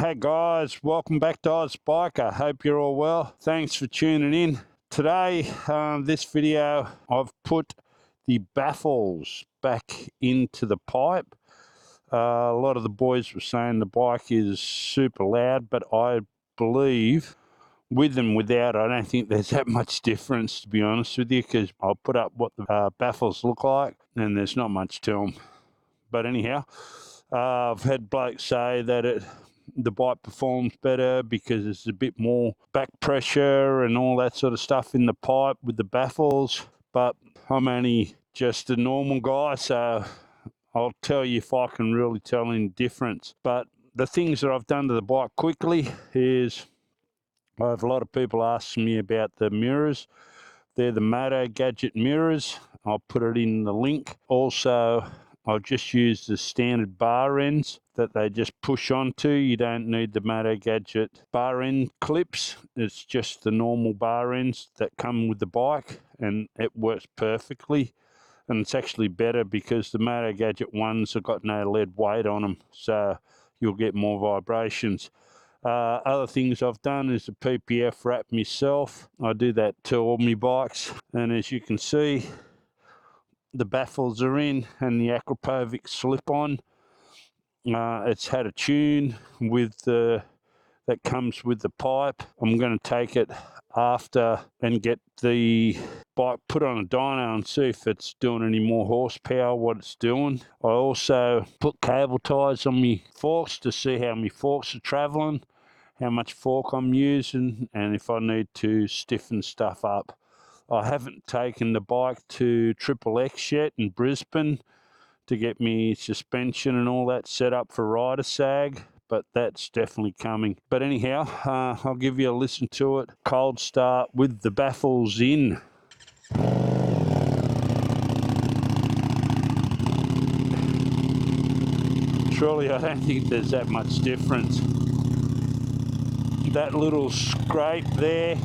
Hey guys, welcome back to Oz Biker. Hope you're all well. Thanks for tuning in. Today, this video, I've put the baffles back into the pipe. A lot of the boys were saying the bike is super loud, but I believe with and without, I don't think there's that much difference, to be honest with you, because I'll put up what the baffles look like, and there's not much to them. But anyhow, I've had blokes say that the bike performs better because there's a bit more back pressure and all that sort of stuff in the pipe with the baffles. But I'm only just a normal guy, so I'll tell you if I can really tell any difference. But the things that I've done to the bike quickly is I have a lot of people asking me about the mirrors. They're the Motogadget mirrors. I'll put it in the link. Also, I've just used the standard bar ends that they just push onto. You don't need the Motogadget bar end clips. It's just the normal bar ends that come with the bike, and it works perfectly. And it's actually better because the Motogadget ones have got no lead weight on them, so you'll get more vibrations. Other things I've done is the PPF wrap myself. I do that to all my bikes, and as you can see, the baffles are in and the akrapovic slip on. It's had a tune with that comes with the pipe. I'm going to take it after and get the bike put on a dyno and see if it's doing any more horsepower, what it's doing. I also put cable ties on my forks to see how my forks are travelling, how much fork I'm using, and if I need to stiffen stuff up. I haven't taken the bike to XXX yet in Brisbane to get me suspension and all that set up for rider sag, but that's definitely coming. But anyhow, I'll give you a listen to it. Cold start with the baffles in. Truly, I don't think there's that much difference. That little scrape there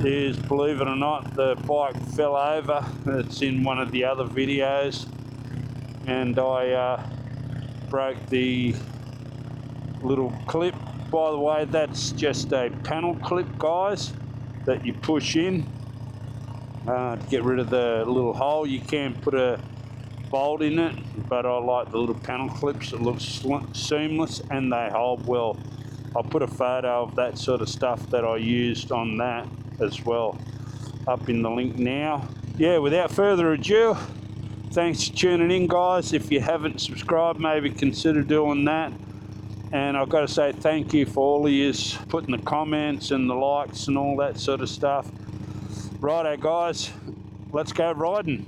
is, believe it or not, the bike fell over. It's in one of the other videos, and I broke the little clip. By the way, that's just a panel clip, guys, that you push in to get rid of the little hole. You can put a bolt in it, but I like the little panel clips. It looks seamless and they hold well. I'll put a photo of that sort of stuff that I used on that as well up in the link now. Yeah, without further ado, thanks for tuning in, guys. If you haven't subscribed, maybe consider doing that. And I've got to say thank you for all of you putting the comments and the likes and all that sort of stuff. Righto, guys, let's go riding.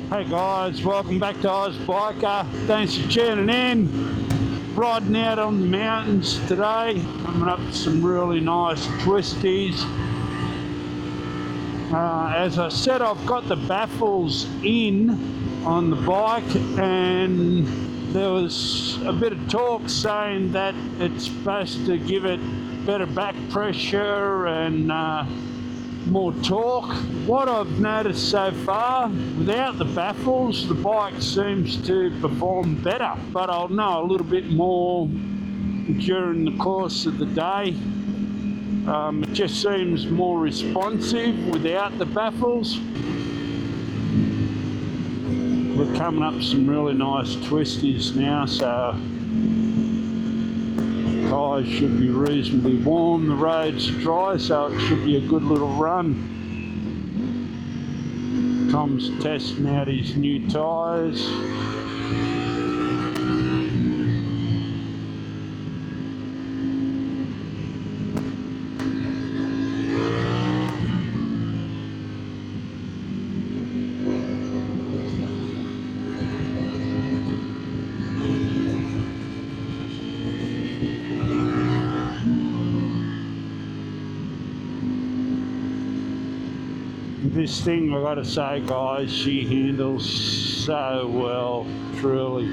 Hey guys, welcome back to Oz Biker. Thanks for tuning in. Riding out on the mountains today, coming up to some really nice twisties. As I said, I've got the baffles in on the bike, and there was a bit of talk saying that it's supposed to give it better back pressure and more torque. What I've noticed so far, without the baffles, the bike seems to perform better, but I'll know a little bit more during the course of the day. It just seems more responsive without the baffles. We're coming up some really nice twisties now, so tyres should be reasonably warm. The road's dry, so it should be a good little run. Tom's testing out his new tyres. This thing, I've got to say, guys, she handles so well, truly.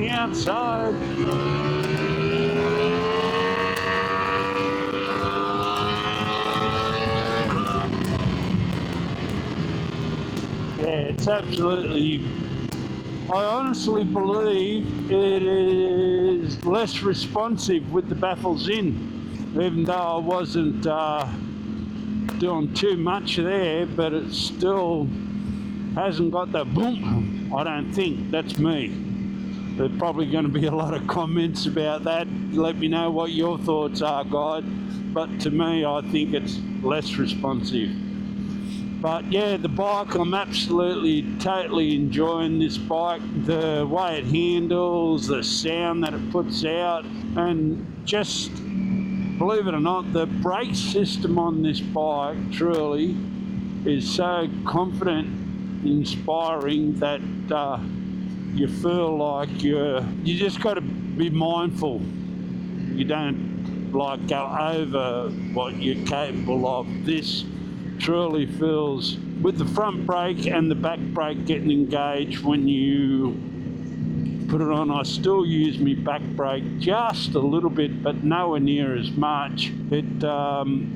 the outside. Yeah, it's absolutely, I honestly believe it is less responsive with the baffles in, even though I wasn't doing too much there, but it still hasn't got the boom. I don't think. That's me. There's probably going to be a lot of comments about that. Let me know what your thoughts are, guys. But to me, I think it's less responsive. But yeah, the bike, I'm absolutely, totally enjoying this bike. The way it handles, the sound that it puts out, and just, believe it or not, the brake system on this bike truly is so confident, inspiring that you feel like you just got to be mindful. You don't like go over what you're capable of. This truly feels, with the front brake and the back brake getting engaged when you put it on, I still use my back brake just a little bit, but nowhere near as much. It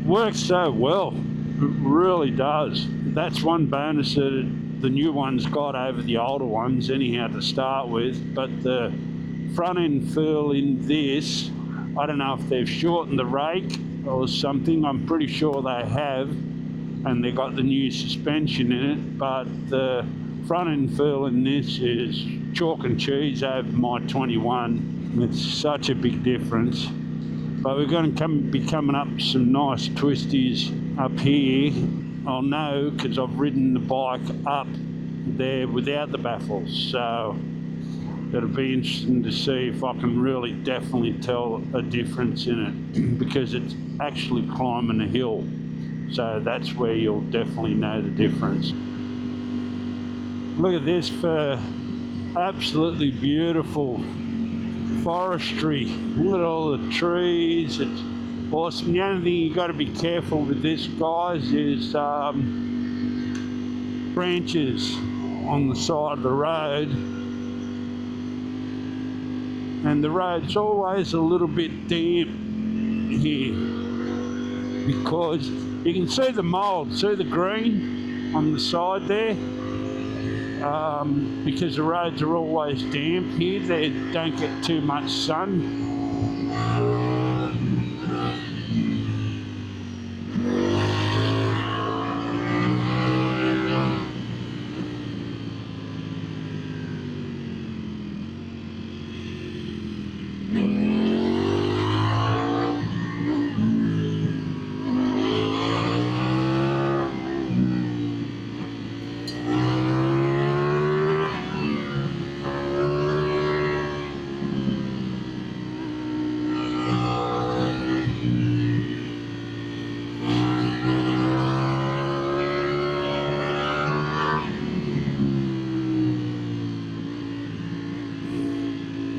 works so well. It really does. That's one bonus that the new one's got over the older ones anyhow to start with. But the front end feel in this, I don't know if they've shortened the rake or something. I'm pretty sure they have, and they got the new suspension in it, but the front end feel in this is chalk and cheese over my 21. It's such a big difference. But we're going to be coming up some nice twisties up here. I'll know because I've ridden the bike up there without the baffles, so it'll be interesting to see if I can really definitely tell a difference in it because it's actually climbing a hill. So that's where you'll definitely know the difference. Look at this for absolutely beautiful forestry. Look at all the trees. It's awesome. The only thing you got to be careful with this, guys, is branches on the side of the road. And the road's always a little bit damp here because you can see the mould, see the green on the side there? Because the roads are always damp here, they don't get too much sun.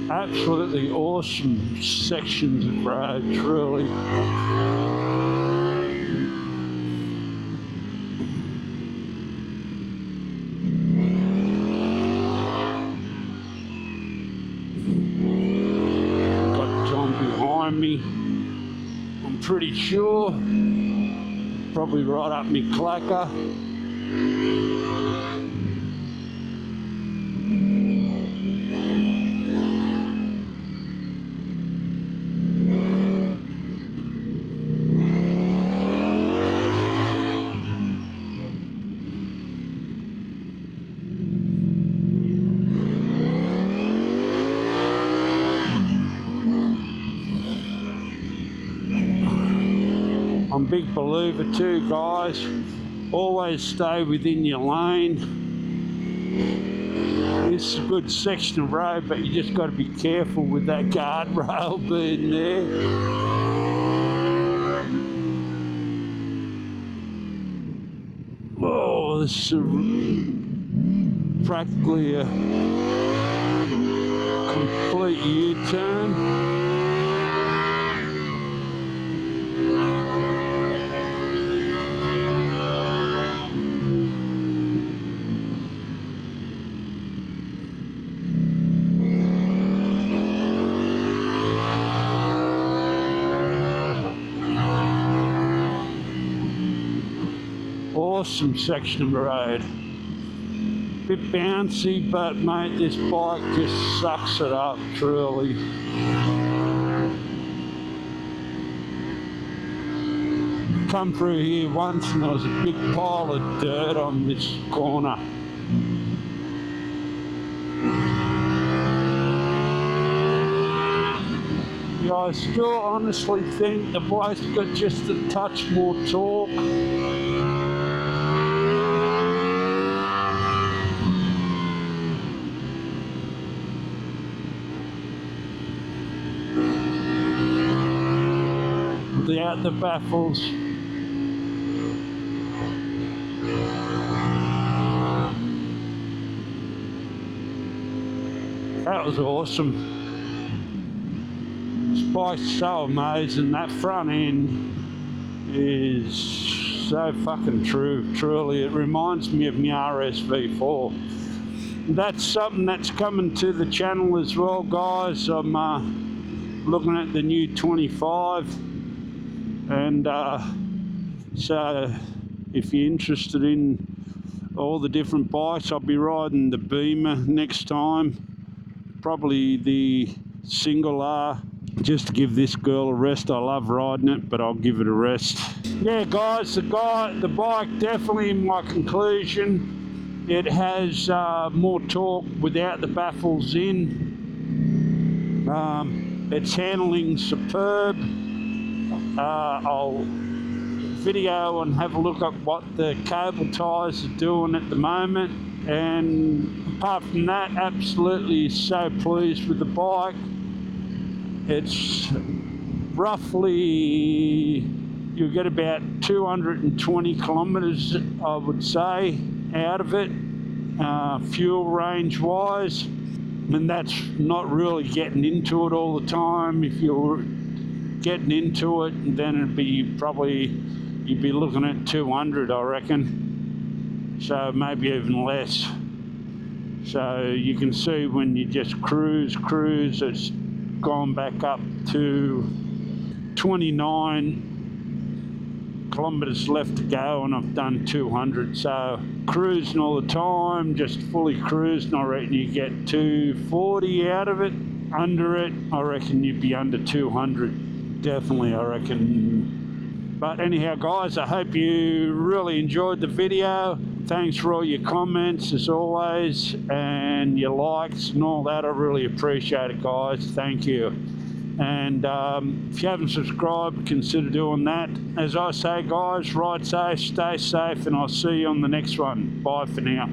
Absolutely awesome sections of road, truly. Got John behind me, I'm pretty sure. Probably right up me clacker. I'm a big believer too, guys. Always stay within your lane. This is a good section of road, but you just got to be careful with that guardrail being there. Oh, this is practically a complete U-turn. awesome section of the road. Bit bouncy, but mate, this bike just sucks it up, truly. Come through here once and there was a big pile of dirt on this corner. Yeah, I still honestly think the bike's got just a touch more torque. Without the baffles. That was awesome. This bike's so amazing. That front end is so fucking true, truly. It reminds me of my RSV4. That's something that's coming to the channel as well, guys. I'm looking at the new 25, and so if you're interested in all the different bikes, I'll be riding the Beamer next time, probably the single R, just to give this girl a rest. I love riding it, but I'll give it a rest. Yeah, guys, the bike definitely, in my conclusion, it has more torque without the baffles in. It's handling superb. I'll video and have a look at what the cable ties are doing at the moment, and apart from that, absolutely so pleased with the bike. It's roughly, you'll get about 220 kilometers, I would say, out of it, fuel range wise, and that's not really getting into it all the time. If you're getting into it, then it'd be probably, you'd be looking at 200, I reckon, so maybe even less. So you can see when you just cruise, it's gone back up to 29 kilometers left to go, and I've done 200. So cruising all the time, just fully cruising, I reckon you get 240 out of it. Under it, I reckon you'd be under 200, definitely, I reckon. But anyhow, guys, I hope you really enjoyed the video. Thanks for all your comments as always, and your likes and all that. I really appreciate it, guys. Thank you. And if you haven't subscribed, consider doing that. As I say, guys, ride safe, stay safe, and I'll see you on the next one. Bye for now.